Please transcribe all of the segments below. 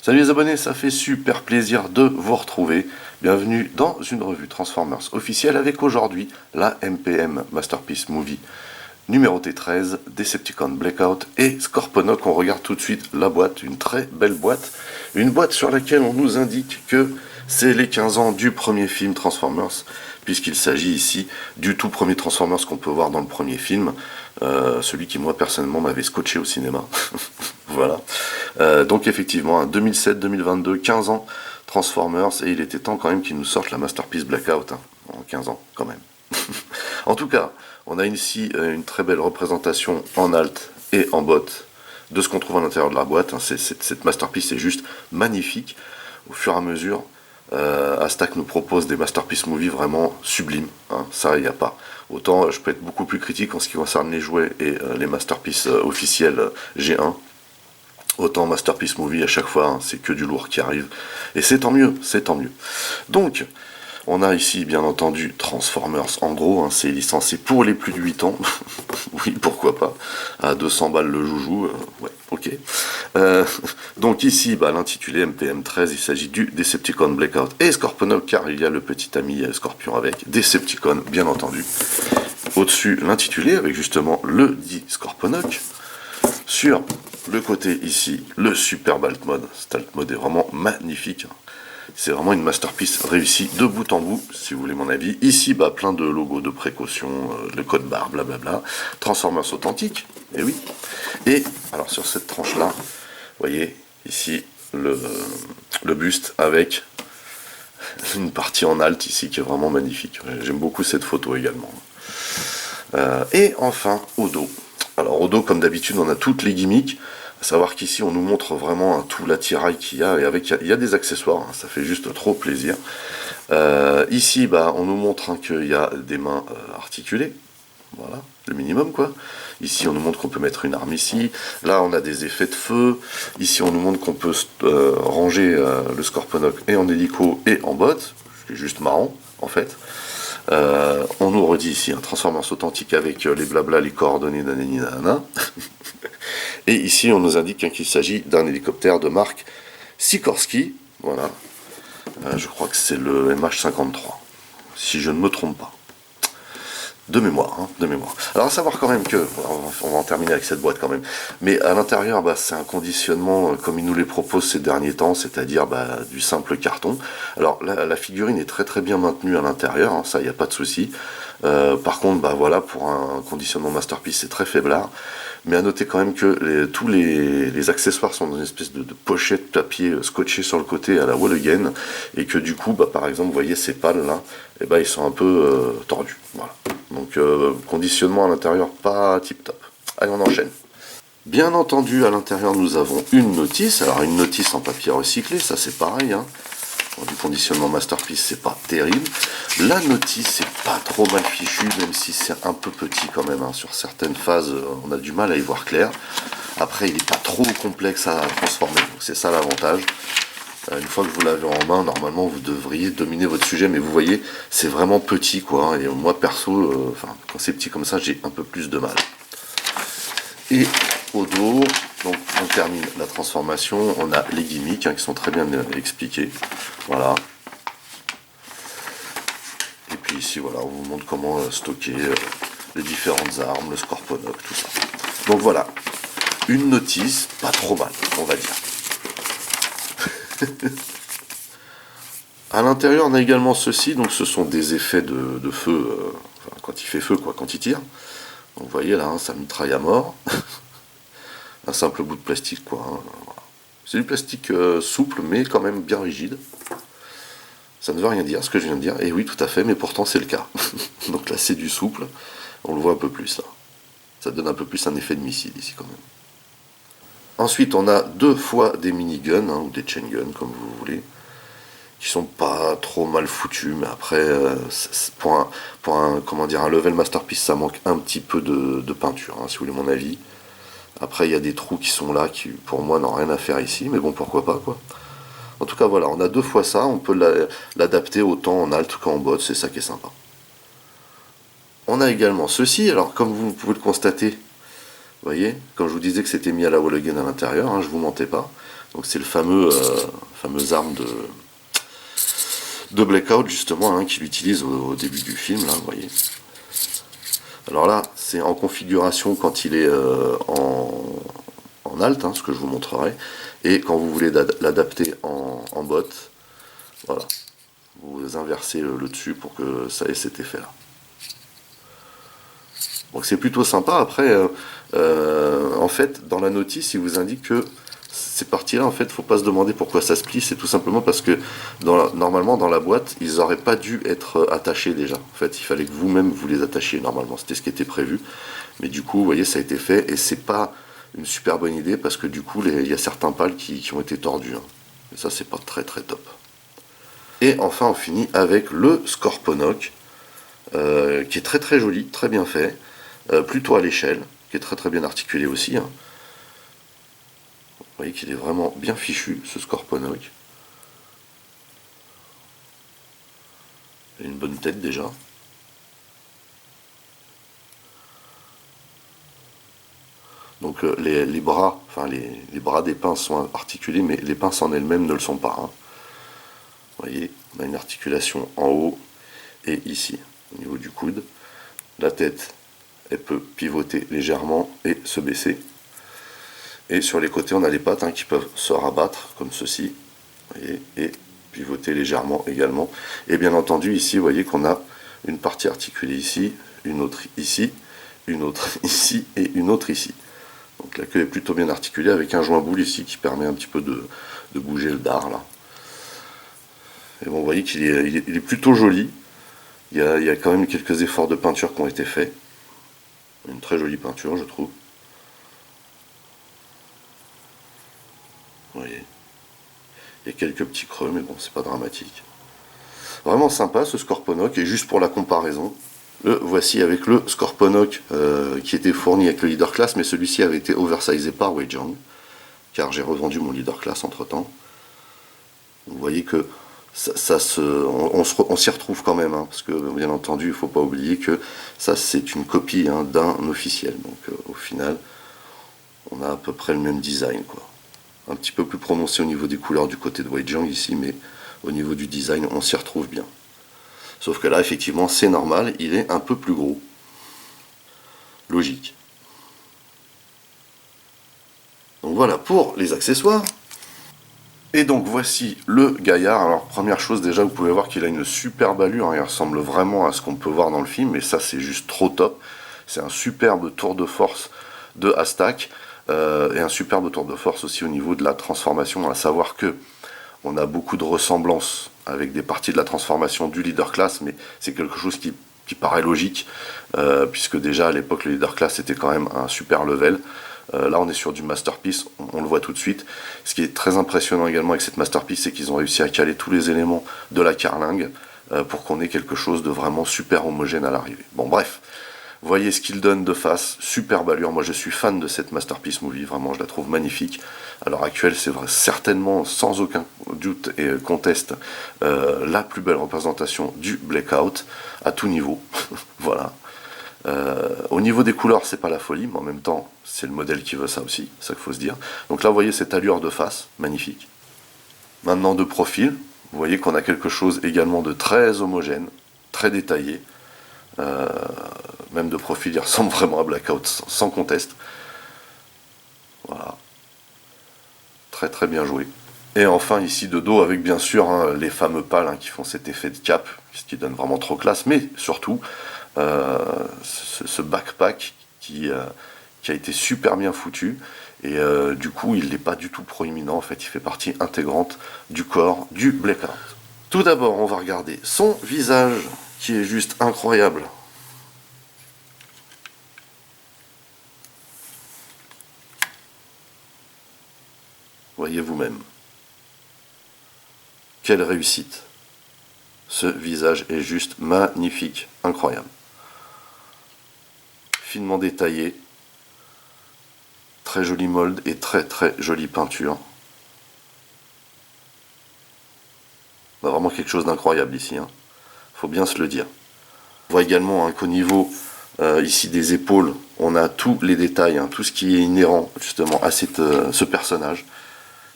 Salut les abonnés, ça fait super plaisir de vous retrouver. Bienvenue dans une revue Transformers officielle avec aujourd'hui la MPM Masterpiece Movie numéro T13, Decepticon Blackout et Scorponok. On regarde tout de suite la boîte, une très belle boîte. Une boîte sur laquelle on nous indique que c'est les 15 ans du premier film Transformers, puisqu'il s'agit ici du tout premier Transformers qu'on peut voir dans le premier film, celui qui moi personnellement m'avait scotché au cinéma. Voilà. Donc effectivement, 2007-2022, 15 ans Transformers, et il était temps quand même qu'ils nous sortent la Masterpiece Blackout, hein, en 15 ans quand même. En tout cas, on a ici une très belle représentation en alt et en bot de ce qu'on trouve à l'intérieur de la boîte. Cette Masterpiece est juste magnifique. Au fur et à mesure, Astac nous propose des Masterpiece Movie vraiment sublimes, hein, ça il n'y a pas. Autant je peux être beaucoup plus critique en ce qui concerne les jouets et les Masterpiece officiels G1. Autant Masterpiece Movie, à chaque fois, hein, c'est que du lourd qui arrive. Et c'est tant mieux, c'est tant mieux. Donc, on a ici, bien entendu, Transformers. En gros, hein, c'est licencié pour les plus de 8 ans. Oui, pourquoi pas. À 200 balles le joujou, ouais, ok. Donc ici, l'intitulé MPM 13, il s'agit du Decepticon Blackout et Scorponok, car il y a le petit ami Scorpion avec. Decepticon, bien entendu. Au-dessus, l'intitulé, avec justement le dit Scorponok. Sur le côté ici, le superbe alt mode. Cet alt mode est vraiment magnifique. C'est vraiment une masterpiece réussie de bout en bout, si vous voulez mon avis. Ici, plein de logos de précaution, le code barre, blablabla. Transformers authentique, et oui. Et alors sur cette tranche-là, vous voyez ici le buste avec une partie en alt ici qui est vraiment magnifique. J'aime beaucoup cette photo également. Et enfin, au dos. Alors au dos, comme d'habitude, on a toutes les gimmicks. À savoir qu'ici, on nous montre vraiment tout l'attirail qu'il y a. Et avec, il y a des accessoires, hein, ça fait juste trop plaisir. Ici, on nous montre qu'il y a des mains articulées. Voilà, le minimum, quoi. Ici, on nous montre qu'on peut mettre une arme ici. Là, on a des effets de feu. Ici, on nous montre qu'on peut ranger le Scorponok et en hélico et en bot. Ce qui est juste marrant, en fait. On nous redit ici un Transformers authentique avec les blabla, les coordonnées nanana. Et ici, on nous indique qu'il s'agit d'un hélicoptère de marque Sikorsky. Voilà. Je crois que c'est le MH53, si je ne me trompe pas. De mémoire, hein, de mémoire. Alors à savoir quand même que, on va en terminer avec cette boîte quand même, mais à l'intérieur, c'est un conditionnement comme il nous les propose ces derniers temps, c'est-à-dire du simple carton. Alors la figurine est très très bien maintenue à l'intérieur, hein, ça il n'y a pas de souci. Par contre, voilà, pour un conditionnement masterpiece, c'est très faiblard. Mais à noter quand même que tous les accessoires sont dans une espèce de pochette papier scotché sur le côté à la wall again, et que du coup, par exemple, vous voyez ces pales là, ils sont un peu tordus. Voilà. Donc conditionnement à l'intérieur pas tip top. Allez, on enchaîne. Bien entendu, à l'intérieur, nous avons une notice. Alors une notice en papier recyclé, ça c'est pareil, hein. Du conditionnement masterpiece, c'est pas terrible. La notice, c'est pas trop mal fichu, même si c'est un peu petit quand même, hein. Sur certaines phases, on a du mal à y voir clair. Après, il n'est pas trop complexe à transformer, donc c'est ça l'avantage. Une fois que vous l'avez en main, normalement, vous devriez dominer votre sujet, mais vous voyez, c'est vraiment petit, quoi, hein. Et moi, perso, quand c'est petit comme ça, j'ai un peu plus de mal. Et au dos, donc on termine la transformation, on a les gimmicks, hein, qui sont très bien expliqués. Voilà. Et puis ici, voilà, on vous montre comment stocker les différentes armes, le Scorponok, tout ça. Donc voilà, une notice, pas trop mal, on va dire. À l'intérieur, on a également ceci, donc ce sont des effets de feu, quand il fait feu, quoi, quand il tire. Donc vous voyez là, hein, ça mitraille à mort. Un simple bout de plastique, quoi, hein, voilà. C'est du plastique souple, mais quand même bien rigide. Ça ne veut rien dire, ce que je viens de dire. Et oui, tout à fait, mais pourtant c'est le cas. Donc là, c'est du souple. On le voit un peu plus, là. Ça donne un peu plus un effet de missile, ici, quand même. Ensuite, on a deux fois des miniguns, hein, ou des chain guns, comme vous voulez, qui sont pas trop mal foutus, mais après, pour un level masterpiece, ça manque un petit peu de peinture, hein, si vous voulez mon avis. Après, il y a des trous qui sont là, qui pour moi n'ont rien à faire ici, mais bon, pourquoi pas, quoi. En tout cas, voilà, on a deux fois ça, on peut l'adapter autant en alt qu'en bot, c'est ça qui est sympa. On a également ceci, alors comme vous pouvez le constater, vous voyez, comme je vous disais que c'était mis à la wall again à l'intérieur, hein, je vous mentais pas. Donc c'est le fameux, fameuse arme de Blackout justement, hein, qu'il utilise au début du film, là, vous voyez. Alors là, c'est en configuration quand il est en alt, hein, ce que je vous montrerai, et quand vous voulez l'adapter en bot, voilà, vous inversez le dessus pour que ça ait cet effet-là. Donc c'est plutôt sympa. Après, en fait, dans la notice, il vous indique que ces parties-là, en fait, il ne faut pas se demander pourquoi ça se plie. C'est tout simplement parce que normalement, dans la boîte, ils n'auraient pas dû être attachés déjà. En fait, il fallait que vous-même vous les attachiez normalement. C'était ce qui était prévu. Mais du coup, vous voyez, ça a été fait et c'est pas une super bonne idée parce que du coup, il y a certains pales qui ont été tordus, hein. Et ça, c'est pas très très top. Et enfin, on finit avec le Scorponok, qui est très très joli, très bien fait, plutôt à l'échelle, qui est très très bien articulé aussi, hein. Vous voyez qu'il est vraiment bien fichu, ce Scorponok. Il a une bonne tête déjà. Donc les bras, enfin les bras des pinces sont articulés, mais les pinces en elles-mêmes ne le sont pas, hein. Vous voyez, on a une articulation en haut et ici, au niveau du coude. La tête, elle peut pivoter légèrement et se baisser. Et sur les côtés, on a les pattes, hein, qui peuvent se rabattre, comme ceci, vous voyez, et pivoter légèrement également. Et bien entendu, ici, vous voyez qu'on a une partie articulée ici, une autre ici, une autre ici et une autre ici. Donc la queue est plutôt bien articulée avec un joint boule ici qui permet un petit peu de bouger le dard là. Et bon, vous voyez qu'il est plutôt joli. Il y a quand même quelques efforts de peinture qui ont été faits. Une très jolie peinture, je trouve. Vous voyez. Il y a quelques petits creux, mais bon, c'est pas dramatique. Vraiment sympa ce Scorponok, et juste pour la comparaison, le voici avec le Scorponok qui était fourni avec le Leader Class, mais celui-ci avait été oversizé par Weijiang, car j'ai revendu mon Leader Class entre temps. Vous voyez que on s'y retrouve quand même, hein, parce que bien entendu, il ne faut pas oublier que ça c'est une copie, hein, d'un officiel. Donc au final, on a à peu près le même design, quoi. Un petit peu plus prononcé au niveau des couleurs du côté de Weijiang ici, mais au niveau du design, on s'y retrouve bien. Sauf que là, effectivement, c'est normal, il est un peu plus gros. Logique. Donc voilà pour les accessoires. Et donc voici le gaillard. Alors première chose déjà, vous pouvez voir qu'il a une superbe allure, hein. Il ressemble vraiment à ce qu'on peut voir dans le film, et ça c'est juste trop top. C'est un superbe tour de force de Hastak, et un superbe tour de force aussi au niveau de la transformation, à savoir que on a beaucoup de ressemblances avec des parties de la transformation du Leader Class, mais c'est quelque chose qui paraît logique, puisque déjà à l'époque le Leader Class était quand même un super level. Là on est sur du Masterpiece, on le voit tout de suite. Ce qui est très impressionnant également avec cette Masterpiece, c'est qu'ils ont réussi à caler tous les éléments de la carlingue pour qu'on ait quelque chose de vraiment super homogène à l'arrivée. Bon bref, voyez ce qu'il donne de face, superbe allure. Moi je suis fan de cette Masterpiece Movie, vraiment je la trouve magnifique. À l'heure actuelle, c'est certainement sans aucun doute et conteste la plus belle représentation du Blackout à tout niveau. Voilà. Au niveau des couleurs, c'est pas la folie, mais en même temps, c'est le modèle qui veut ça aussi, c'est ça qu'il faut se dire. Donc là, vous voyez cette allure de face, magnifique. Maintenant, de profil, vous voyez qu'on a quelque chose également de très homogène, très détaillé. Même de profil, il ressemble vraiment à Blackout, sans conteste. Voilà. Très très bien joué. Et enfin, ici de dos, avec bien sûr, hein, les fameux pales, hein, qui font cet effet de cap, ce qui donne vraiment trop classe, mais surtout, ce backpack qui a été super bien foutu, et du coup il n'est pas du tout proéminent, en fait il fait partie intégrante du corps du Blackout. Tout d'abord on va regarder son visage qui est juste incroyable. Voyez vous-même. Quelle réussite. Ce visage est juste magnifique, incroyable. Finement détaillé, très joli mold et très très jolie peinture. On a vraiment quelque chose d'incroyable ici, hein. Faut bien se le dire. On voit également, hein, qu'au niveau ici des épaules, on a tous les détails, hein, tout ce qui est inhérent justement à ce personnage.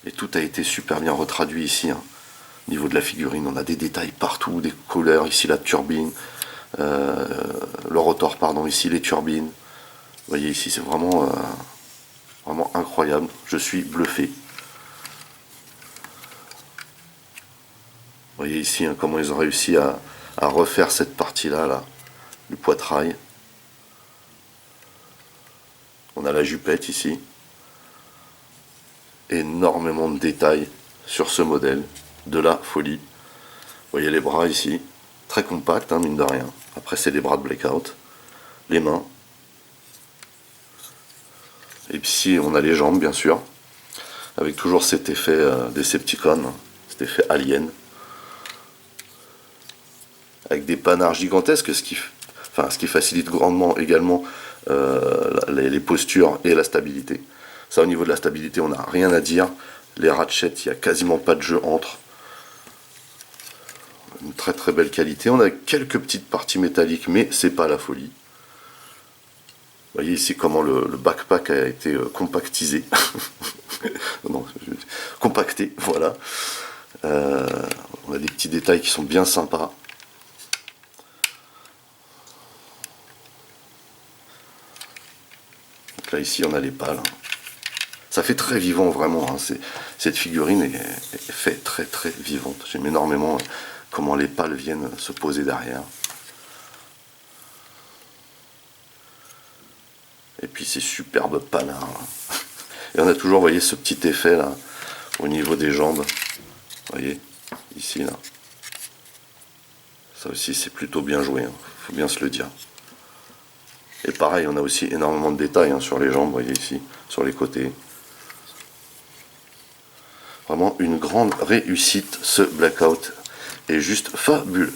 Et tout a été super bien retraduit ici, hein. Au niveau de la figurine, on a des détails partout, des couleurs, ici la turbine, le rotor, pardon, ici les turbines. Vous voyez ici, c'est vraiment, vraiment incroyable. Je suis bluffé. Vous voyez ici hein, comment ils ont réussi à refaire cette partie-là, là, du poitrail. On a la jupette ici. Énormément de détails sur ce modèle. De la folie. Vous voyez les bras ici. Très compact, hein, mine de rien. Après, c'est les bras de Blackout. Les mains. Et puis ici, on a les jambes, bien sûr. Avec toujours cet effet Decepticon. Cet effet alien. Avec des panards gigantesques, ce qui facilite grandement également les postures et la stabilité. Ça, au niveau de la stabilité, on n'a rien à dire. Les ratchets, il n'y a quasiment pas de jeu entre. Une très très belle qualité. On a quelques petites parties métalliques, mais c'est pas la folie. Vous voyez ici comment le backpack a été compactisé. Non, compacté, voilà. On a des petits détails qui sont bien sympas. Donc là, ici, on a les pales. Ça fait très vivant, vraiment. Hein. Cette figurine est faite très très vivante. J'aime énormément comment les pales viennent se poser derrière. Et puis ces superbes pales. Hein. Et on a toujours, vous voyez, ce petit effet là, au niveau des jambes. Vous voyez, ici, là. Ça aussi, c'est plutôt bien joué, hein. Faut bien se le dire. Et pareil, on a aussi énormément de détails hein, sur les jambes, vous voyez ici, sur les côtés. Vraiment une grande réussite, ce Blackout est juste fabuleux.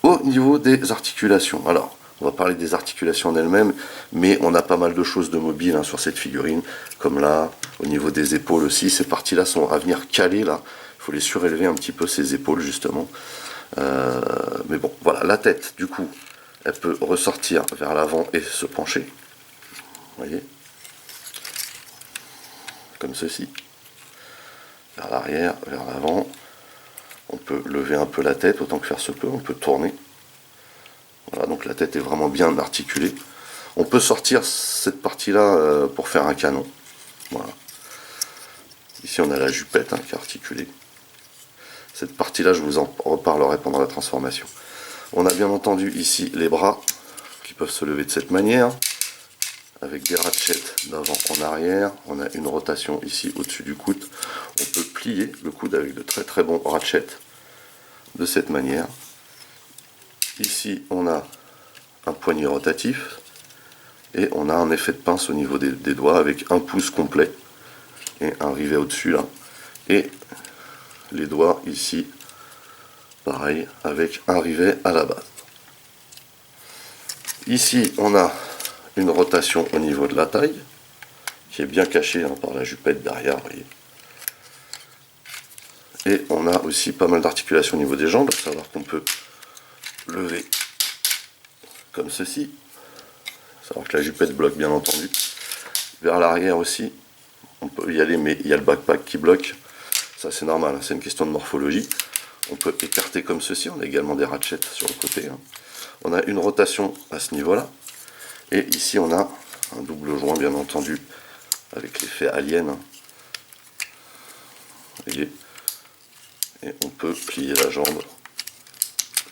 Au niveau des articulations, alors, on va parler des articulations en elles-mêmes, mais on a pas mal de choses de mobile hein, sur cette figurine, comme là, au niveau des épaules aussi, ces parties-là sont à venir caler, là, il faut les surélever un petit peu, ces épaules, justement. Mais bon, voilà, la tête, du coup, elle peut ressortir vers l'avant et se pencher, vous voyez, comme ceci, vers l'arrière, vers l'avant. On peut lever un peu la tête autant que faire se peut, on peut tourner. Voilà, donc la tête est vraiment bien articulée. On peut sortir cette partie-là pour faire un canon. Voilà. Ici on a la jupette hein, qui est articulée. Cette partie-là, je vous en reparlerai pendant la transformation. On a bien entendu ici les bras qui peuvent se lever de cette manière, avec des ratchets d'avant en arrière. On a une rotation ici au-dessus du coude. On peut plier le coude avec de très très bons ratchets de cette manière. Ici, on a un poignet rotatif et on a un effet de pince au niveau des doigts avec un pouce complet et un rivet au-dessus là. Et les doigts ici, pareil, avec un rivet à la base. Ici, on a une rotation au niveau de la taille qui est bien cachée hein, par la jupette derrière, vous voyez. Et on a aussi pas mal d'articulations au niveau des jambes, à savoir qu'on peut lever comme ceci. Savoir que la jupette bloque bien entendu. Vers l'arrière aussi, on peut y aller, mais il y a le backpack qui bloque. Ça c'est normal, c'est une question de morphologie. On peut écarter comme ceci, on a également des ratchets sur le côté. Hein. On a une rotation à ce niveau-là. Et ici on a un double joint bien entendu, avec l'effet alien. Hein. Vous voyez. Et on peut plier la jambe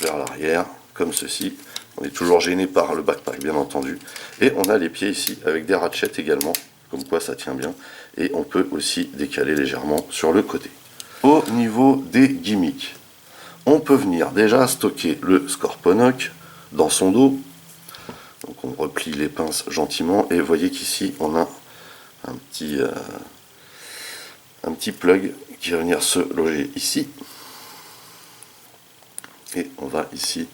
vers l'arrière, comme ceci. On est toujours gêné par le backpack, bien entendu. Et on a les pieds ici, avec des ratchets également, comme quoi ça tient bien. Et on peut aussi décaler légèrement sur le côté. Au niveau des gimmicks, on peut venir déjà stocker le Scorponok dans son dos. Donc on replie les pinces gentiment. Et vous voyez qu'ici, on a un petit plug qui va venir se loger ici. Et on va ici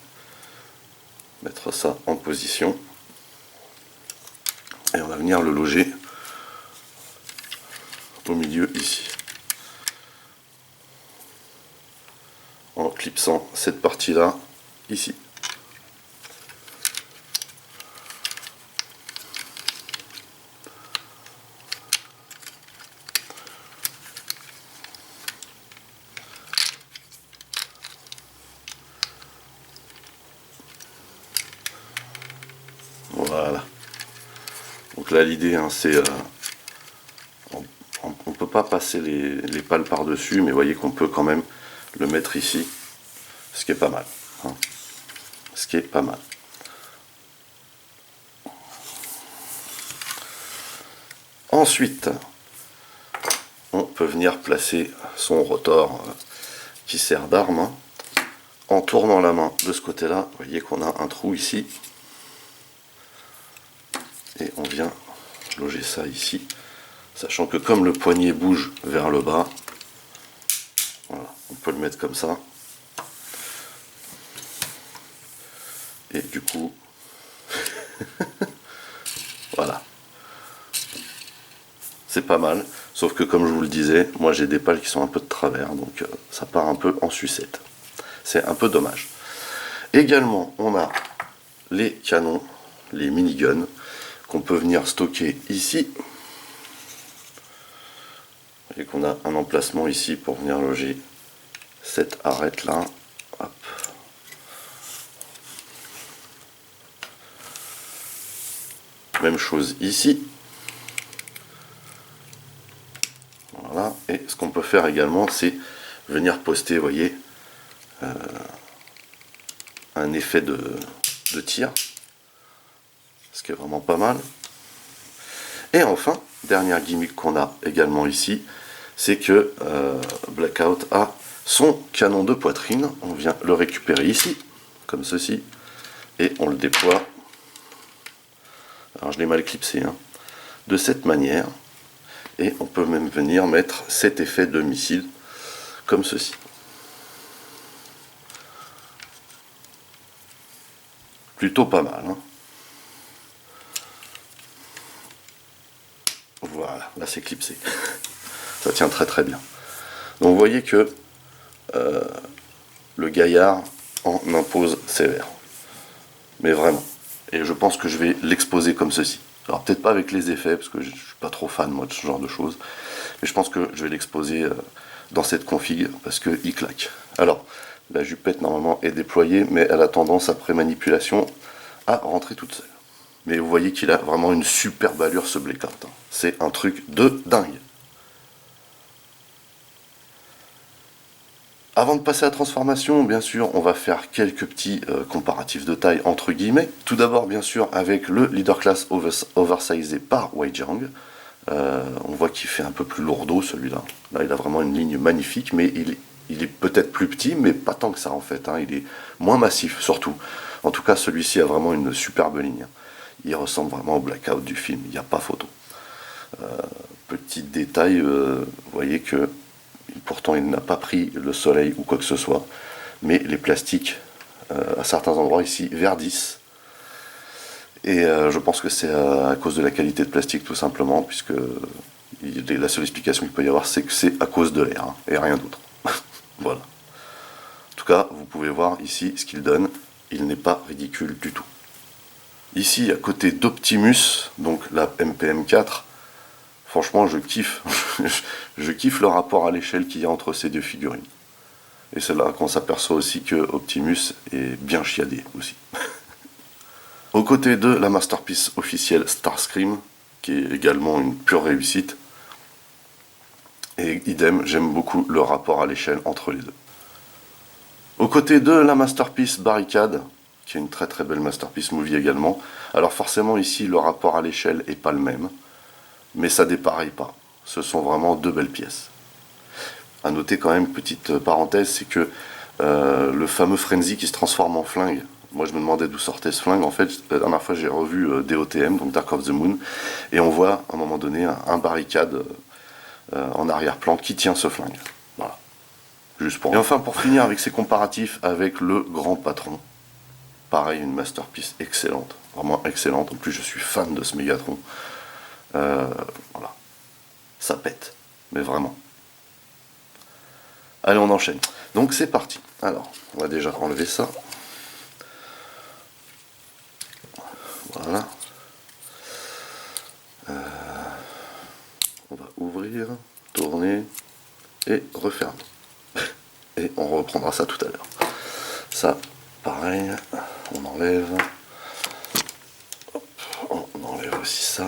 mettre ça en position. Et on va venir le loger au milieu ici. En clipsant cette partie-là ici. là l'idée, hein, c'est... on peut pas passer les pales par-dessus, mais vous voyez qu'on peut quand même le mettre ici, ce qui est pas mal. Hein. Ce qui est pas mal. Ensuite, on peut venir placer son rotor qui sert d'arme. Hein. En tournant la main de ce côté-là, vous voyez qu'on a un trou ici. Et on vient loger ça ici. Sachant que comme le poignet bouge vers le bas, voilà, on peut le mettre comme ça. Et du coup, voilà. C'est pas mal, sauf que comme je vous le disais, moi j'ai des pales qui sont un peu de travers, donc ça part un peu en sucette. C'est un peu dommage. Également, on a les canons, les miniguns, qu'on peut venir stocker ici. Et qu'on a un emplacement ici pour venir loger cette arête là. Hop. Même chose ici. Voilà. Et ce qu'on peut faire également, c'est venir poster, vous voyez, un effet de tir. Ce qui est vraiment pas mal. Et enfin, dernière gimmick qu'on a également ici, c'est que Blackout a son canon de poitrine. On vient le récupérer ici, comme ceci, et on le déploie. Alors je l'ai mal clipsé, hein, de cette manière. Et on peut même venir mettre cet effet de missile, comme ceci. Plutôt pas mal. Hein. Voilà, là c'est clipsé. Ça tient très très bien. Donc vous voyez que le gaillard en impose sévère. Mais vraiment. Et je pense que je vais l'exposer comme ceci. Alors peut-être pas avec les effets, parce que je ne suis pas trop fan moi de ce genre de choses. Mais je pense que je vais l'exposer dans cette config, parce qu'il claque. Alors, la jupette normalement est déployée, mais elle a tendance après manipulation à rentrer toute seule. Mais vous voyez qu'il a vraiment une superbe allure ce Blackout. Hein. C'est un truc de dingue. Avant de passer à la transformation, bien sûr, on va faire quelques petits comparatifs de taille entre guillemets. Tout d'abord, bien sûr, avec le Leader Class oversizé par Wei Jiang. On voit qu'il fait un peu plus lourdeau celui-là. Là, il a vraiment une ligne magnifique, mais il est peut-être plus petit, mais pas tant que ça en fait. Hein. Il est moins massif, surtout. En tout cas, celui-ci a vraiment une superbe ligne. Il ressemble vraiment au Blackout du film, il n'y a pas photo. Petit détail, vous voyez que pourtant il n'a pas pris le soleil ou quoi que ce soit, mais les plastiques à certains endroits ici verdissent. Et je pense que c'est à cause de la qualité de plastique tout simplement, puisque la seule explication qu'il peut y avoir, c'est que c'est à cause de l'air, hein, et rien d'autre. Voilà. En tout cas, vous pouvez voir ici ce qu'il donne, il n'est pas ridicule du tout. Ici, à côté d'Optimus, donc la MPM4, franchement, je kiffe. Je kiffe le rapport à l'échelle qu'il y a entre ces deux figurines. Et c'est là qu'on s'aperçoit aussi que Optimus est bien chiadé aussi. Aux côtés de la masterpiece officielle Starscream, qui est également une pure réussite. Et idem, j'aime beaucoup le rapport à l'échelle entre les deux. Aux côtés de la masterpiece Barricade, qui est une très très belle masterpiece movie également. Alors forcément ici, le rapport à l'échelle n'est pas le même. Mais ça dépareille pas. Ce sont vraiment deux belles pièces. À noter quand même, petite parenthèse, c'est que le fameux Frenzy qui se transforme en flingue, moi je me demandais d'où sortait ce flingue, en fait la dernière fois j'ai revu DOTM, donc Dark of the Moon, et on voit à un moment donné un barricade en arrière-plan qui tient ce flingue. Voilà. Juste pour... Et enfin pour finir avec ces comparatifs avec le grand patron, pareil une masterpiece excellente, vraiment excellente, en plus je suis fan de ce Mégatron. Voilà, ça pète, mais vraiment. Allez, on enchaîne. Donc c'est parti. Alors, on va déjà enlever ça. Voilà. On va ouvrir, tourner et refermer. Et on reprendra ça tout à l'heure. Ça, pareil, on enlève. Hop, on enlève aussi ça.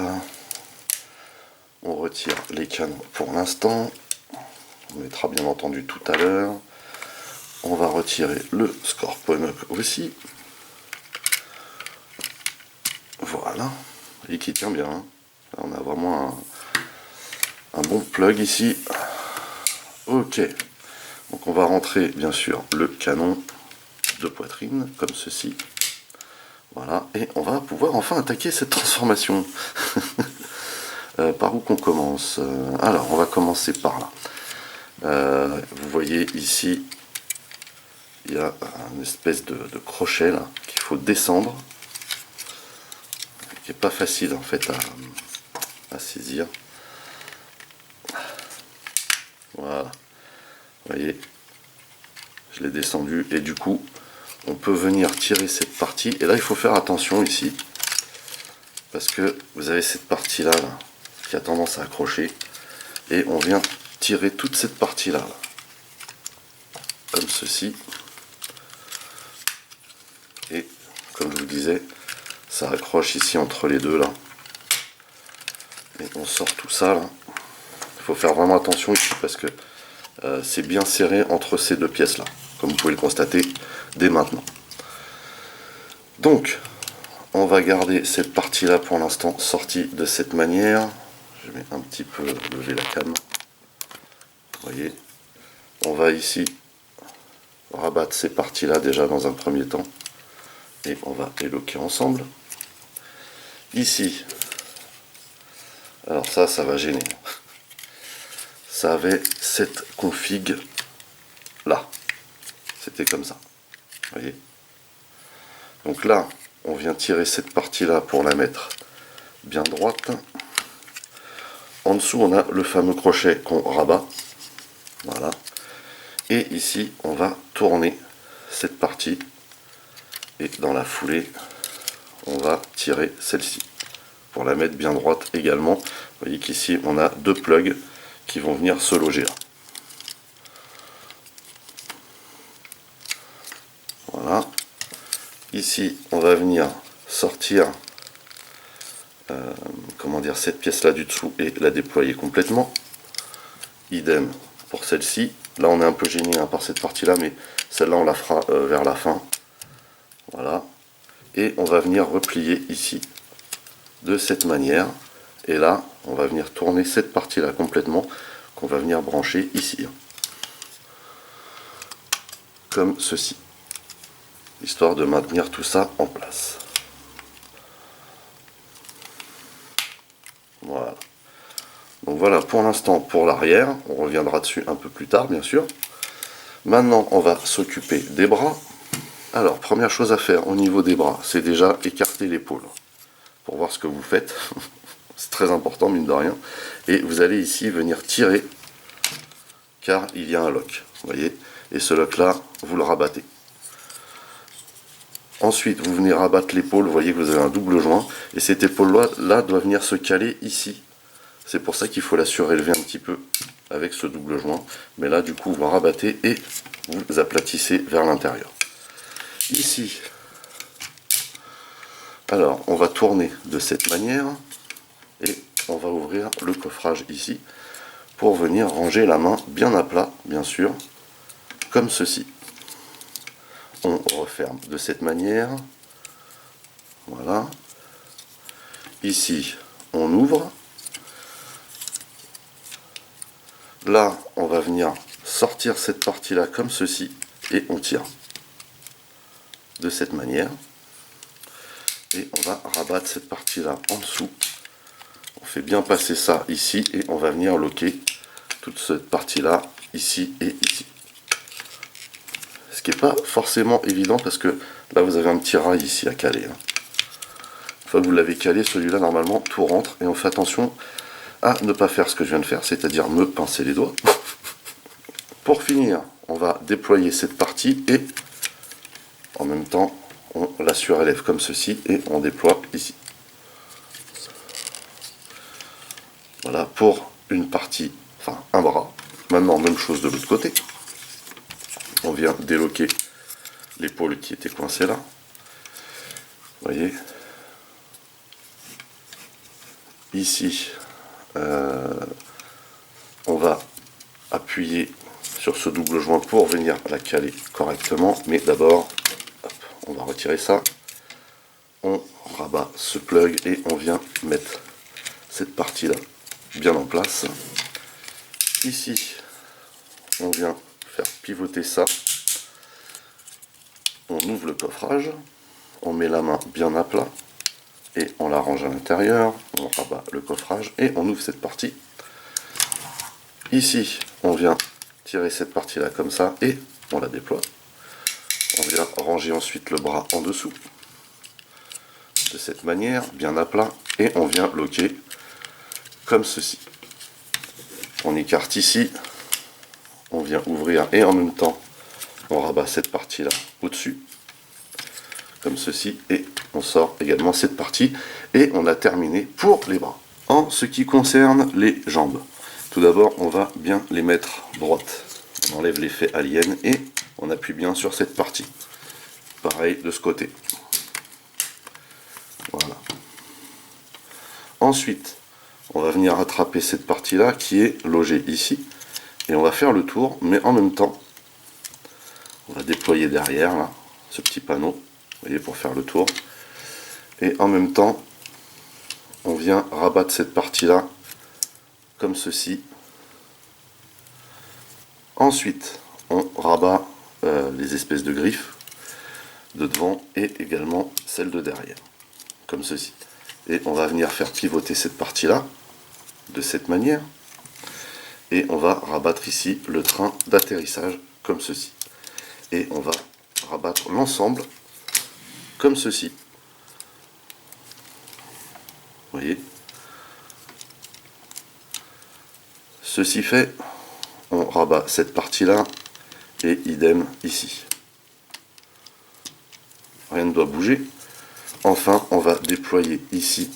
On retire les canons pour l'instant. On mettra bien entendu tout à l'heure. On va retirer le Scorpion Up aussi. Voilà. Et qui tient bien. Là, on a vraiment un bon plug ici. Ok. Donc on va rentrer bien sûr le canon de poitrine comme ceci. Voilà. Et on va pouvoir enfin attaquer cette transformation. Par où qu'on commence? Alors on va commencer par là. Vous voyez ici, il y a une espèce de crochet là qu'il faut descendre, qui n'est pas facile en fait à saisir. Voilà, vous voyez, je l'ai descendu et du coup on peut venir tirer cette partie. Et là il faut faire attention ici, parce que vous avez cette partie là, qui a tendance à accrocher, et on vient tirer toute cette partie là, comme ceci. Et comme je vous disais, ça accroche ici entre les deux là, et on sort tout ça là. Il faut faire vraiment attention ici parce que c'est bien serré entre ces deux pièces là, comme vous pouvez le constater dès maintenant. Donc on va garder cette partie là pour l'instant sortie de cette manière. Je vais un petit peu lever la cam. Vous voyez, on va ici rabattre ces parties là déjà dans un premier temps, et on va éloquer ensemble. Ici, alors ça va gêner. Ça avait cette config là, c'était comme ça, vous voyez. Donc là, on vient tirer cette partie là pour la mettre bien droite. En dessous, on a le fameux crochet qu'on rabat, voilà. Et ici, on va tourner cette partie, et dans la foulée, on va tirer celle-ci pour la mettre bien droite également. Vous voyez qu'ici, on a deux plugs qui vont venir se loger là. Voilà. Ici, on va venir sortir comment dire, cette pièce là du dessous et la déployer complètement. Idem pour celle-ci. Là, on est un peu gêné hein, par cette partie là, mais celle-là, on la fera vers la fin. Voilà. Et on va venir replier ici de cette manière. Et là, on va venir tourner cette partie là complètement, qu'on va venir brancher ici. Comme ceci. Histoire de maintenir tout ça en place. Voilà. Donc voilà pour l'instant pour l'arrière. On reviendra dessus un peu plus tard, bien sûr. Maintenant, on va s'occuper des bras. Alors, première chose à faire au niveau des bras, c'est déjà écarter l'épaule. Pour voir ce que vous faites. C'est très important, mine de rien. Et vous allez ici venir tirer, car il y a un lock. Vous voyez. Et ce lock-là, vous le rabattez. Ensuite, vous venez rabattre l'épaule, vous voyez que vous avez un double joint, et cette épaule-là doit venir se caler ici. C'est pour ça qu'il faut la surélever un petit peu avec ce double joint. Mais là, du coup, vous rabattez et vous aplatissez vers l'intérieur. Ici, alors, on va tourner de cette manière, et on va ouvrir le coffrage ici, pour venir ranger la main bien à plat, bien sûr, comme ceci. On referme de cette manière. Voilà. Ici, on ouvre. Là, on va venir sortir cette partie-là comme ceci et on tire de cette manière. Et on va rabattre cette partie-là en dessous. On fait bien passer ça ici et on va venir loquer toute cette partie-là ici et ici. Ce qui n'est pas forcément évident parce que là vous avez un petit rail ici à caler. Une fois que vous l'avez calé, celui-là normalement tout rentre et on fait attention à ne pas faire ce que je viens de faire, c'est-à-dire me pincer les doigts. Pour finir, on va déployer cette partie et en même temps on la surélève comme ceci et on déploie ici. Voilà pour une partie, enfin un bras. Maintenant même chose de l'autre côté. On vient déloquer l'épaule qui était coincée là. Vous voyez. Ici, On va appuyer sur ce double joint pour venir la caler correctement, mais d'abord on va retirer ça, on rabat ce plug et on vient mettre cette partie là bien en place. Ici on vient faire pivoter ça, on ouvre le coffrage, on met la main bien à plat et on la range à l'intérieur, on rabat le coffrage et on ouvre cette partie. Ici on vient tirer cette partie là comme ça et on la déploie. On vient ranger ensuite le bras en dessous de cette manière, bien à plat, et on vient loquer comme ceci. On écarte ici, on vient ouvrir et en même temps on rabat cette partie là au-dessus comme ceci et on sort également cette partie et on a terminé pour les bras. En ce qui concerne les jambes, tout d'abord on va bien les mettre droites. On enlève l'effet alien et on appuie bien sur cette partie. Pareil de ce côté. Voilà. Ensuite, on va venir attraper cette partie là qui est logée ici et on va faire le tour, mais en même temps on va déployer derrière là, ce petit panneau, vous voyez, pour faire le tour, et en même temps on vient rabattre cette partie là comme ceci. Ensuite on rabat les espèces de griffes de devant et également celles de derrière comme ceci, et on va venir faire pivoter cette partie là de cette manière et on va rabattre ici le train d'atterrissage comme ceci et on va rabattre l'ensemble comme ceci, vous voyez. Ceci fait, on rabat cette partie là et idem ici, rien ne doit bouger. Enfin on va déployer ici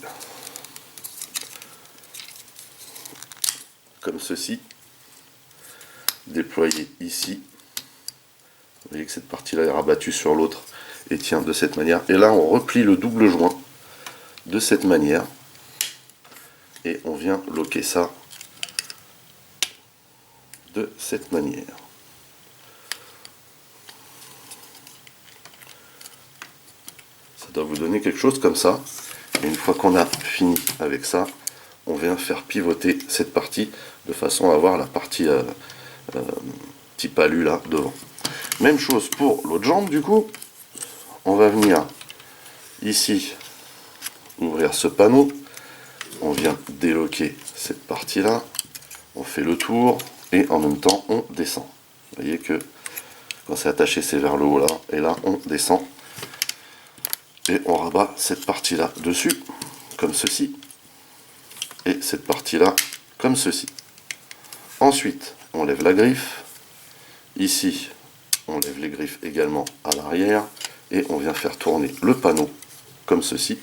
comme ceci, déployer ici, vous voyez que cette partie là est rabattue sur l'autre et tient de cette manière, et là on replie le double joint de cette manière et on vient loquer ça de cette manière. Ça doit vous donner quelque chose comme ça, et une fois qu'on a fini avec ça, on vient faire pivoter cette partie de façon à avoir la partie petit palu là devant. Même chose pour l'autre jambe, du coup on va venir ici ouvrir ce panneau, on vient déloquer cette partie là, on fait le tour et en même temps on descend. Vous voyez que quand c'est attaché c'est vers le haut là, et là on descend et on rabat cette partie là dessus comme ceci et cette partie là comme ceci. Ensuite on lève la griffe, ici on lève les griffes également à l'arrière et on vient faire tourner le panneau comme ceci.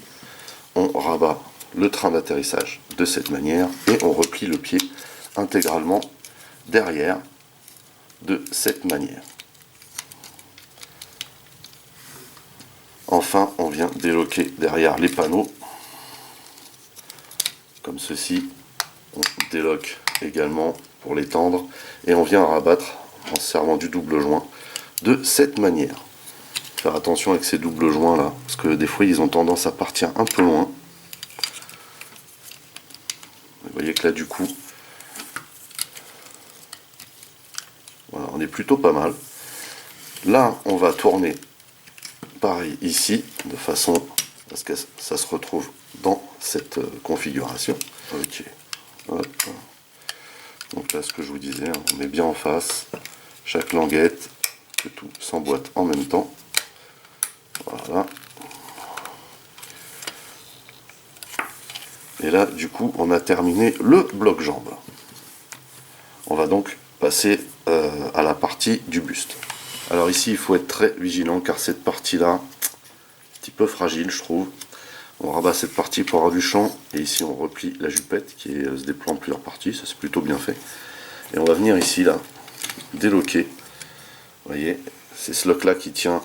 On rabat le train d'atterrissage de cette manière et on replie le pied intégralement derrière de cette manière. Enfin on vient déloquer derrière les panneaux comme ceci, on déloque également pour les tendre et on vient rabattre en servant du double joint de cette manière. Faire attention avec ces doubles joints là, parce que des fois ils ont tendance à partir un peu loin. Vous voyez que là du coup, voilà, on est plutôt pas mal. Là on va tourner pareil ici, de façon à ce que ça se retrouve dans cette configuration. Ok. Hop. Donc là ce que je vous disais, on met bien en face chaque languette, que tout s'emboîte en même temps. Voilà. Et là, du coup, on a terminé le bloc jambe. On va donc passer à la partie du buste. Alors ici, il faut être très vigilant car cette partie-là, un petit peu fragile, je trouve. On rabat cette partie pour avoir du champ et ici on replie la jupette qui se déploie en plusieurs parties. Ça c'est plutôt bien fait. Et on va venir ici là déloquer. Vous voyez, c'est ce lock là qui tient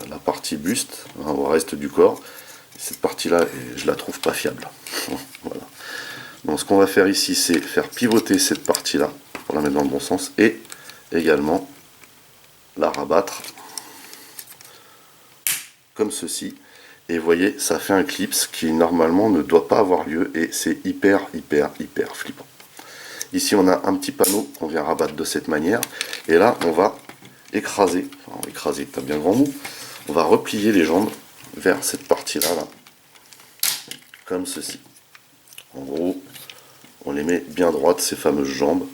la partie buste au reste du corps. Cette partie là, je la trouve pas fiable. Voilà. Donc ce qu'on va faire ici, c'est faire pivoter cette partie-là, pour la mettre dans le bon sens, et également la rabattre, comme ceci. Et vous voyez, ça fait un clips qui normalement ne doit pas avoir lieu, et c'est hyper flippant. Ici on a un petit panneau qu'on vient rabattre de cette manière, et là on va écraser, t'as bien grand mot, on va replier les jambes vers cette partie-là, là, comme ceci. En gros, on les met bien droites, ces fameuses jambes.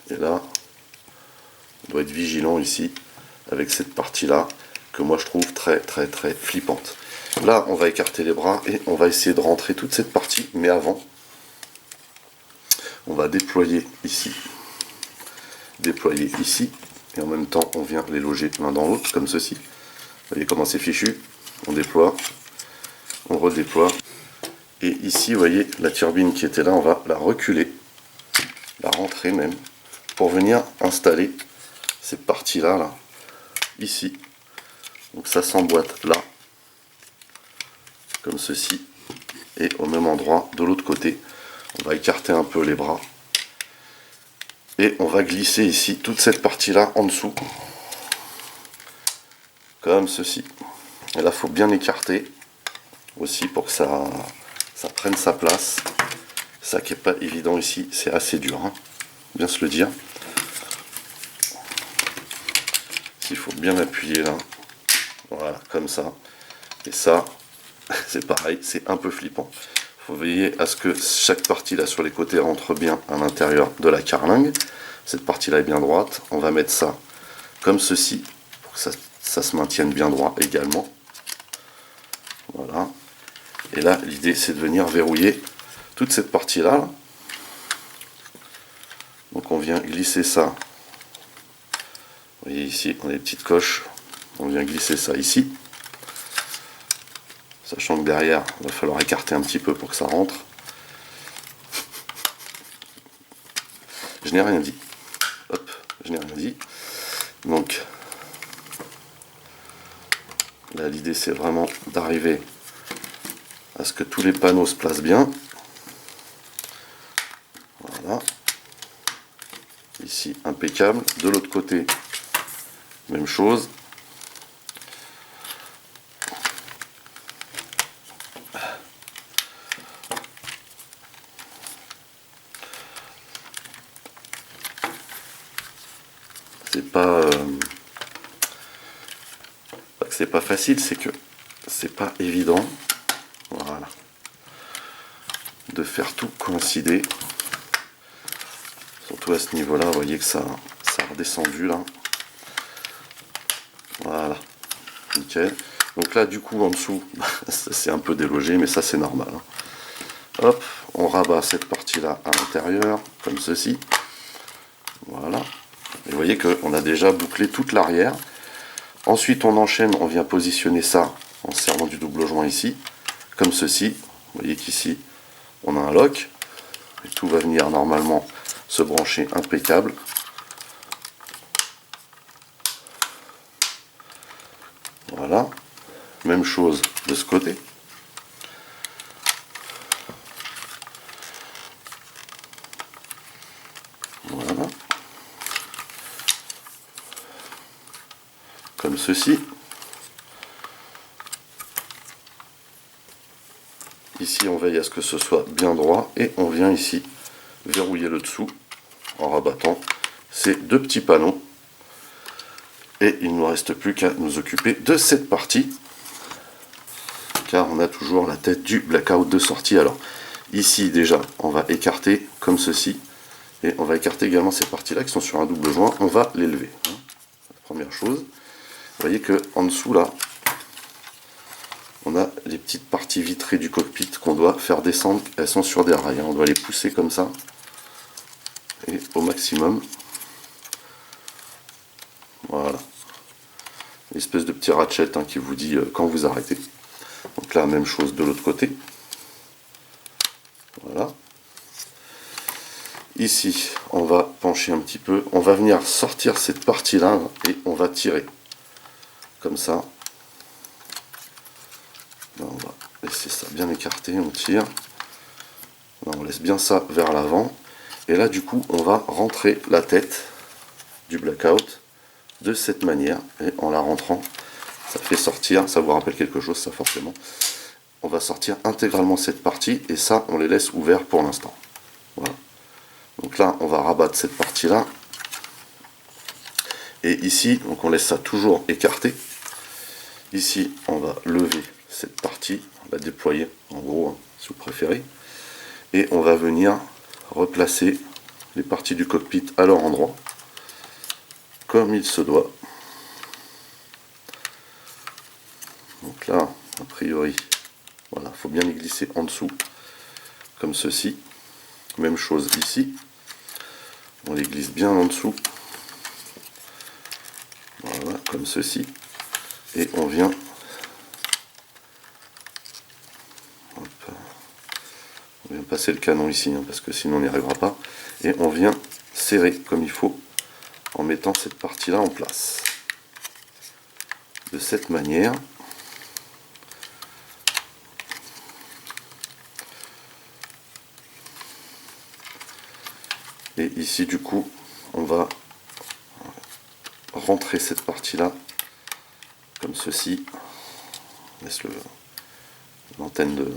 Et là, on doit être vigilant ici, avec cette partie-là, que moi je trouve très flippante. Là, on va écarter les bras et on va essayer de rentrer toute cette partie, mais avant, on va déployer ici, et en même temps, on vient les loger l'un dans l'autre, comme ceci. Vous voyez comment c'est fichu. On déploie, on redéploie. Et ici, vous voyez, la turbine qui était là, on va la reculer, la rentrer même, pour venir installer ces parties-là, là, ici. Donc ça s'emboîte là, comme ceci. Et au même endroit, de l'autre côté, on va écarter un peu les bras. Et on va glisser ici toute cette partie-là en dessous, comme ceci. Et là, il faut bien écarter aussi pour que ça prenne sa place. Ça qui n'est pas évident ici, c'est assez dur, hein, bien se le dire. Il faut bien appuyer là, voilà, comme ça. Et ça, c'est pareil, c'est un peu flippant. Il faut veiller à ce que chaque partie là sur les côtés rentre bien à l'intérieur de la carlingue. Cette partie là est bien droite. On va mettre ça comme ceci pour que ça se maintienne bien droit également. Voilà. Et là, l'idée c'est de venir verrouiller toute cette partie là. Donc on vient glisser ça. Vous voyez ici, on a des petites coches. On vient glisser ça ici. Sachant que derrière, il va falloir écarter un petit peu pour que ça rentre. Je n'ai rien dit. Hop, je n'ai rien dit. Donc, là, l'idée, c'est vraiment d'arriver à ce que tous les panneaux se placent bien. Voilà. Ici, impeccable. De l'autre côté, même chose. C'est pas facile, c'est que c'est pas évident, voilà, de faire tout coïncider, surtout à ce niveau là. Vous voyez que ça a redescendu là, voilà, nickel. Donc là du coup en dessous c'est un peu délogé, mais ça c'est normal, hein. Hop, on rabat cette partie là à l'intérieur comme ceci, voilà. Et vous voyez qu'on a déjà bouclé toute l'arrière. Ensuite on enchaîne, on vient positionner ça en servant du double joint ici, comme ceci. Vous voyez qu'ici on a un lock, et tout va venir normalement se brancher impeccable. Voilà, même chose de ce côté. Voilà, comme ceci. Ici on veille à ce que ce soit bien droit et on vient ici verrouiller le dessous en rabattant ces deux petits panneaux. Et il ne nous reste plus qu'à nous occuper de cette partie, car on a toujours la tête du blackout de sortie. Alors ici déjà on va écarter comme ceci, et on va écarter également ces parties là qui sont sur un double joint. On va les lever, hein. La première chose, vous voyez que en dessous là on a les petites parties vitrées du cockpit qu'on doit faire descendre. Elles sont sur des rails, hein. On doit les pousser comme ça et au maximum. Voilà, une espèce de petit ratchet, hein, qui vous dit quand vous arrêtez. Donc là, même chose de l'autre côté. Voilà. Ici, on va pencher un petit peu. On va venir sortir cette partie-là et on va tirer. Comme ça. Là, on va laisser ça bien écarté. On tire. Là, on laisse bien ça vers l'avant. Et là, du coup, on va rentrer la tête du blackout de cette manière. Et en la rentrant, ça fait sortir, ça vous rappelle quelque chose, ça forcément. On va sortir intégralement cette partie et ça, on les laisse ouverts pour l'instant. Voilà. Donc là, on va rabattre cette partie-là. Et ici, donc on laisse ça toujours écarté. Ici, on va lever cette partie, la déployer en gros, hein, si vous préférez. Et on va venir replacer les parties du cockpit à leur endroit, comme il se doit. Donc là, a priori, voilà, il faut bien les glisser en dessous, comme ceci. Même chose ici. On les glisse bien en dessous. Voilà, comme ceci. Et on vient... Hop, on vient passer le canon ici, hein, parce que sinon on n'y arrivera pas. Et on vient serrer comme il faut, en mettant cette partie-là en place. De cette manière. Et ici, du coup, on va rentrer cette partie-là, comme ceci. On laisse l'antenne de...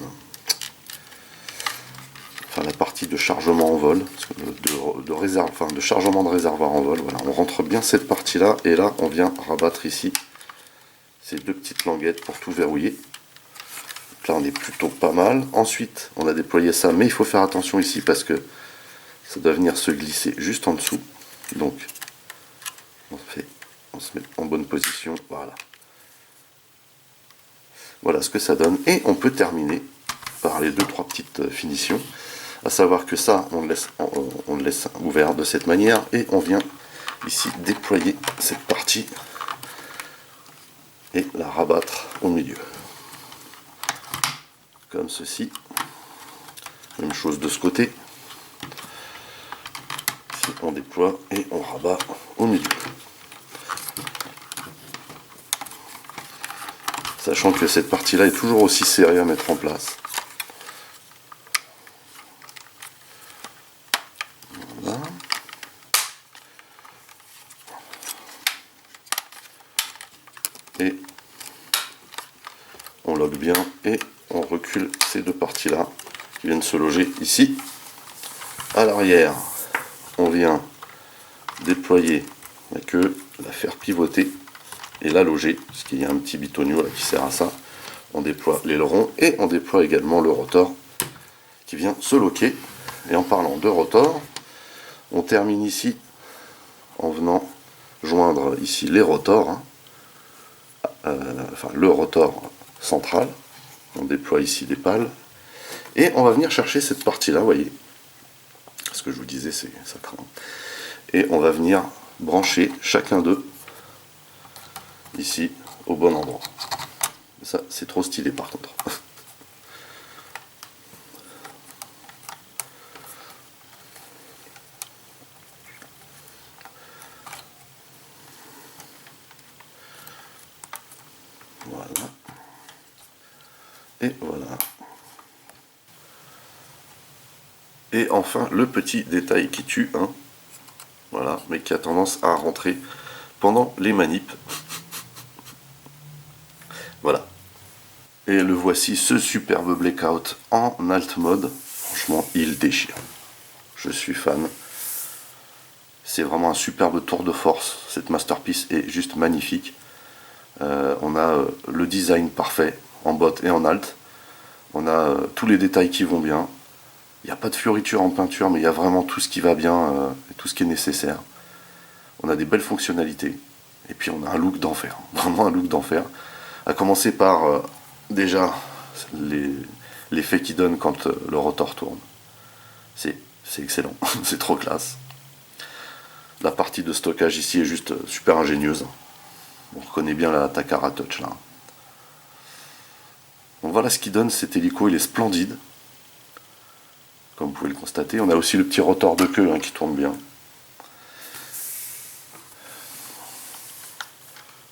Enfin, la partie de chargement en vol, de chargement de réservoir en vol. Voilà, on rentre bien cette partie-là, et là, on vient rabattre ici ces deux petites languettes pour tout verrouiller. Donc là, on est plutôt pas mal. Ensuite, on a déployé ça, mais il faut faire attention ici, parce que ça doit venir se glisser juste en dessous. Donc, on se met en bonne position, voilà. Voilà ce que ça donne. Et on peut terminer par les 2-3 petites finitions. À savoir que ça, on le laisse ouvert de cette manière. Et on vient ici déployer cette partie et la rabattre au milieu. Comme ceci. Même chose de ce côté. Ici, on déploie et on rabat au milieu. Sachant que cette partie-là est toujours aussi serrée à mettre en place. Voilà. Et on logue bien et on recule ces deux parties-là qui viennent se loger ici. À l'arrière, on vient déployer la queue, la faire pivoter et la loger, parce qu'il y a un petit bitonio là qui sert à ça. On déploie l'aileron et on déploie également le rotor qui vient se loquer. Et en parlant de rotor, on termine ici en venant joindre ici les rotors, hein. Enfin le rotor central. On déploie ici des pales et on va venir chercher cette partie là, vous voyez, ce que je vous disais, c'est ça craint. Et on va venir brancher chacun d'eux ici au bon endroit. Ça, c'est trop stylé par contre. Voilà. Et voilà. Et enfin, le petit détail qui tue, hein. Voilà, mais qui a tendance à rentrer pendant les manips. Voilà. Et le voici, ce superbe blackout en alt mode. Franchement, il déchire. Je suis fan. C'est vraiment un superbe tour de force. Cette masterpiece est juste magnifique. On a le design parfait en bot et en alt. On a tous les détails qui vont bien. Il n'y a pas de fioriture en peinture, mais il y a vraiment tout ce qui va bien, et tout ce qui est nécessaire. On a des belles fonctionnalités. Et puis on a un look d'enfer. Vraiment un look d'enfer. À commencer par déjà l'effet qu'il donne quand le rotor tourne. C'est excellent. C'est trop classe. La partie de stockage ici est juste super ingénieuse. On reconnaît bien la Takara Touch là. Donc voilà ce qu'il donne, cet hélico, il est splendide. Comme vous pouvez le constater. On a aussi le petit rotor de queue, hein, qui tourne bien. Vous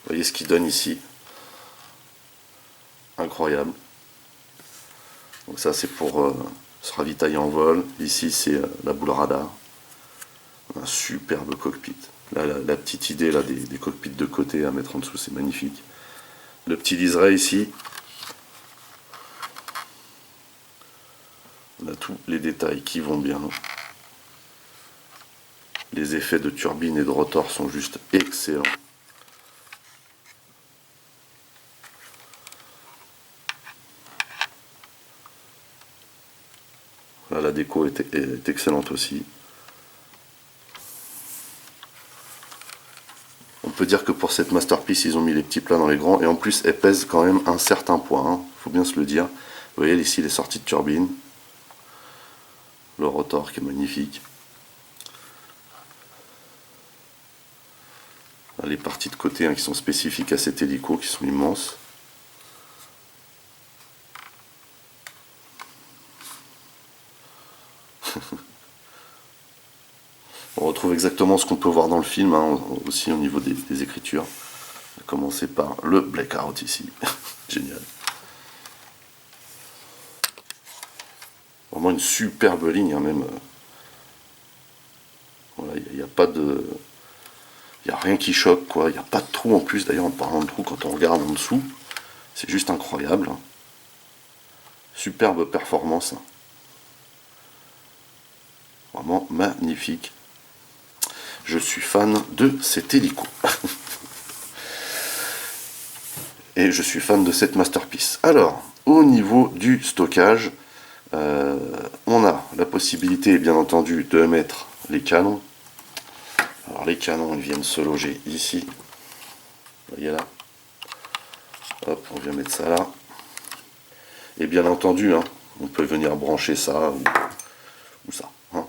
voyez ce qu'il donne ici. Incroyable. Donc ça c'est pour se ravitaille en vol. Ici c'est la boule radar. Un superbe cockpit. Là, la petite idée là, des cockpits de côté à mettre en dessous, c'est magnifique. Le petit liseré ici. On a tous les détails qui vont bien. Les effets de turbine et de rotor sont juste excellents. Là, la déco est excellente aussi. On peut dire que pour cette masterpiece, ils ont mis les petits plats dans les grands. Et en plus, elle pèse quand même un certain poids. Hein, faut bien se le dire. Vous voyez ici les sorties de turbine. Le rotor qui est magnifique. Là, les parties de côté qui sont spécifiques à cet hélico, qui sont immenses. On retrouve exactement ce qu'on peut voir dans le film, hein, aussi au niveau des écritures. On va commencer par le blackout ici. Génial. Vraiment une superbe ligne, hein, même. Voilà, il n'y a pas de... Il n'y a rien qui choque, quoi. Il n'y a pas de trou en plus. D'ailleurs, en parlant de trou, quand on regarde en dessous, c'est juste incroyable. Superbe performance. Vraiment magnifique. Je suis fan de cet hélico. Et je suis fan de cette masterpiece. Alors, au niveau du stockage, on a la possibilité, bien entendu, de mettre les canons. Alors, les canons, ils viennent se loger ici. Vous voyez là. Hop, on vient mettre ça là. Et bien entendu, hein, on peut venir brancher ça ou ça. Hein.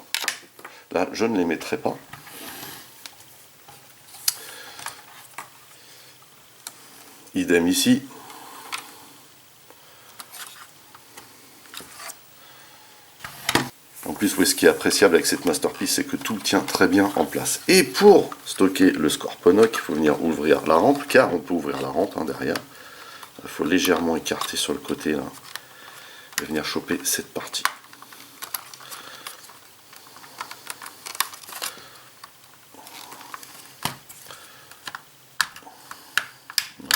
Là, je ne les mettrai pas. Idem ici. En plus, ce qui est appréciable avec cette masterpiece, c'est que tout tient très bien en place. Et pour stocker le Scorponok, il faut venir ouvrir la rampe, car on peut ouvrir la rampe derrière. Il faut légèrement écarter sur le côté là, et venir choper cette partie.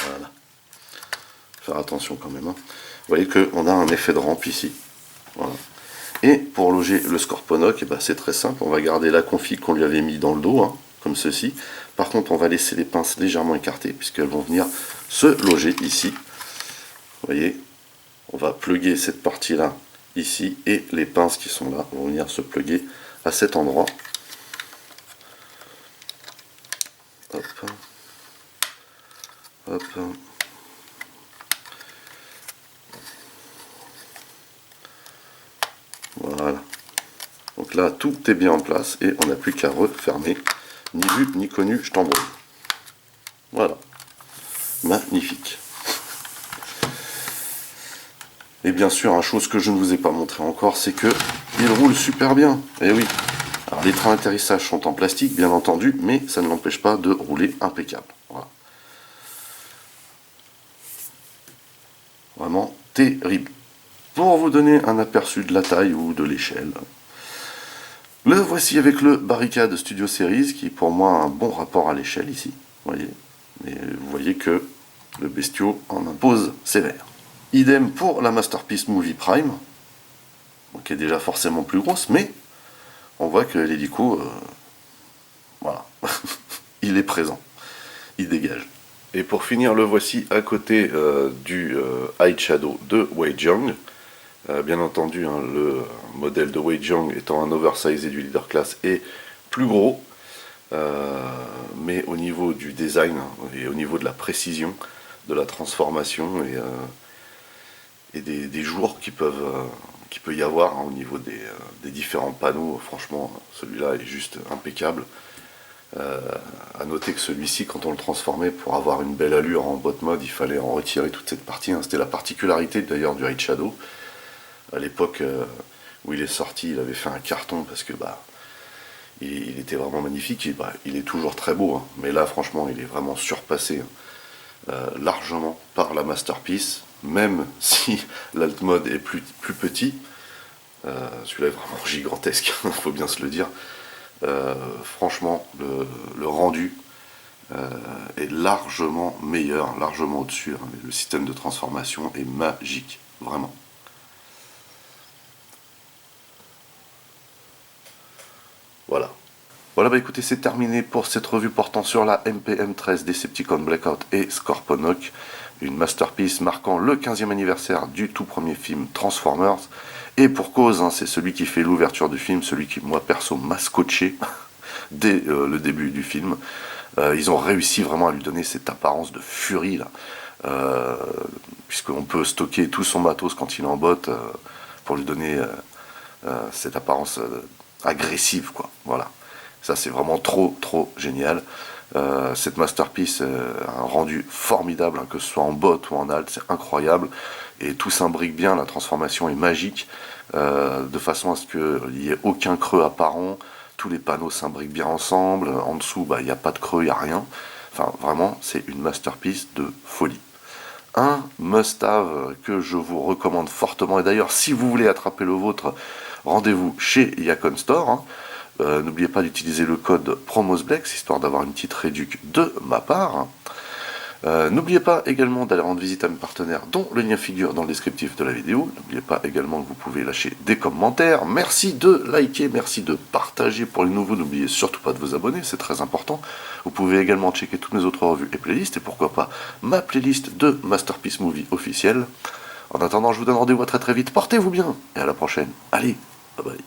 Voilà. Faire attention quand même. Hein. Vous voyez qu'on a un effet de rampe ici. Voilà. Et pour loger le Scorponok, c'est très simple. On va garder la config qu'on lui avait mis dans le dos, hein, comme ceci. Par contre, on va laisser les pinces légèrement écartées, puisqu'elles vont venir se loger ici. Vous voyez, on va plugger cette partie-là ici, et les pinces qui sont là vont venir se plugger à cet endroit. Hop. Hop. Voilà. Donc là, tout est bien en place et on n'a plus qu'à refermer. Ni vu, ni connu, je t'embrouille. Voilà. Magnifique. Et bien sûr, une chose que je ne vous ai pas montré encore, c'est que il roule super bien. Et oui. Alors les trains d'atterrissage sont en plastique, bien entendu, mais ça ne l'empêche pas de rouler impeccable. Voilà. Vraiment terrible. Pour vous donner un aperçu de la taille ou de l'échelle, le voici avec le Barricade Studio Series, qui pour moi a un bon rapport à l'échelle ici. Voyez. Mais vous voyez que le bestiau en impose sévère. Idem pour la Masterpiece Movie Prime, qui est déjà forcément plus grosse, mais on voit que l'hélico, voilà, il est présent, il dégage. Et pour finir, le voici à côté du High Shadow de Weijiang. Bien entendu, hein, le modèle de Weijiang étant un oversize du leader class est plus gros, mais au niveau du design et au niveau de la précision de la transformation et des jours qu'il peut y avoir, hein, au niveau des différents panneaux, franchement, celui-là est juste impeccable. À noter que celui-ci, quand on le transformait pour avoir une belle allure en bot mode, il fallait en retirer toute cette partie. Hein. C'était la particularité d'ailleurs du High Shadow. À l'époque où il est sorti, il avait fait un carton parce que il était vraiment magnifique. Et, il est toujours très beau, hein. Mais là, franchement, il est vraiment surpassé largement par la Masterpiece. Même si l'alt mode est plus petit, Celui-là est vraiment gigantesque, il faut bien se le dire. Franchement, le rendu est largement meilleur, largement au-dessus. Hein. Le système de transformation est magique, vraiment. Voilà. Voilà, bah écoutez, c'est terminé pour cette revue portant sur la MPM13 Decepticon Blackout et Scorponok, une masterpiece marquant le 15e anniversaire du tout premier film Transformers. Et pour cause, hein, c'est celui qui fait l'ouverture du film, celui qui, moi, perso, m'a scotché dès le début du film. Ils ont réussi vraiment à lui donner cette apparence de furie, là, puisqu'on peut stocker tout son matos quand il est en botte, pour lui donner cette apparence agressive, quoi. Voilà. Ça, c'est vraiment trop, trop génial. Cette masterpiece a un rendu formidable, hein, que ce soit en bot ou en alt, c'est incroyable. Et tout s'imbrique bien, la transformation est magique, de façon à ce qu'il n'y ait aucun creux apparent. Tous les panneaux s'imbriquent bien ensemble. En dessous, bah, il n'y a pas de creux, il n'y a rien. Enfin, vraiment, c'est une masterpiece de folie. Un must-have que je vous recommande fortement. Et d'ailleurs, si vous voulez attraper le vôtre, rendez-vous chez Yacon Store. Hein. N'oubliez pas d'utiliser le code PROMOSBLEX, histoire d'avoir une petite réduc de ma part. N'oubliez pas également d'aller rendre visite à mes partenaires, dont le lien figure dans le descriptif de la vidéo. N'oubliez pas également que vous pouvez lâcher des commentaires. Merci de liker, merci de partager pour les nouveaux. N'oubliez surtout pas de vous abonner, c'est très important. Vous pouvez également checker toutes mes autres revues et playlists, et pourquoi pas ma playlist de Masterpiece Movie officielle. En attendant, je vous donne rendez-vous très très vite. Portez-vous bien, et à la prochaine. Allez, bye bye.